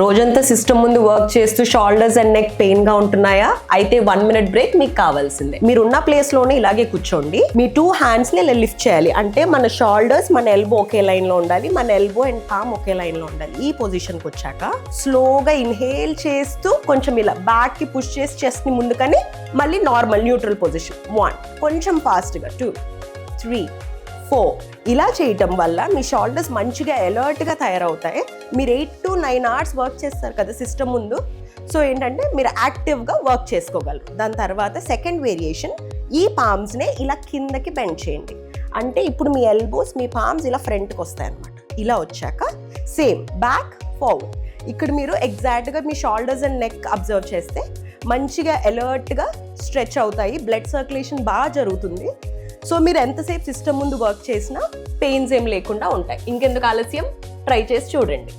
రోజంతా సిస్టమ్ ముందు వర్క్ చేస్తూ షోల్డర్స్ అండ్ నెక్ పెయిన్ గా ఉంటున్నాయా? అయితే 1 minute బ్రేక్ మీకు కావాల్సిందే. మీరు ఉన్న ప్లేస్ లోనే ఇలాగే కూర్చోండి. మీ 2 hands ని ఇలా లిఫ్ట్ చేయాలి. అంటే మన షోల్డర్స్ మన ఎల్బో ఒకే లైన్ లో ఉండాలి, మన elbow and palm okay line లో ఉండాలి. ఈ పొజిషన్ కి వచ్చాక స్లోగా ఇన్హేల్ చేస్తూ కొంచెం ఇలా బ్యాక్ కి పుష్ చేసి చెస్ట్ ని ముందుకని మళ్ళీ నార్మల్ న్యూట్రల్ పొజిషన్. 1, కొంచెం ఫాస్ట్ గా 2, 3, 4. ఇలా చేయటం వల్ల మీ షోల్డర్స్ మంచిగా అలర్ట్గా తయారవుతాయి. మీరు 8 to 9 hours వర్క్ చేస్తారు కదా సిస్టమ్ ముందు. సో ఏంటంటే మీరు యాక్టివ్గా వర్క్ చేసుకోగలరు. దాని తర్వాత సెకండ్ వేరియేషన్, ఈ పామ్స్నే ఇలా కిందకి బెండ్ చేయండి. అంటే ఇప్పుడు మీ ఎల్బోస్ మీ పామ్స్ ఇలా ఫ్రంట్కి వస్తాయి అన్నమాట. ఇలా వచ్చాక సేమ్ బ్యాక్ ఫార్వర్డ్. ఇక్కడ మీరు ఎగ్జాక్ట్గా మీ షోల్డర్స్ అండ్ నెక్ అబ్జర్వ్ చేస్తే మంచిగా అలర్ట్గా స్ట్రెచ్ అవుతాయి, బ్లడ్ సర్క్యులేషన్ బాగా జరుగుతుంది. సో మీరు ఎంతసేపు సిస్టమ్ ముందు వర్క్ చేసినా పెయిన్స్ ఏం లేకుండా ఉంటాయి. ఇంకెందుకు ఆలస్యం, ట్రై చేసి చూడండి.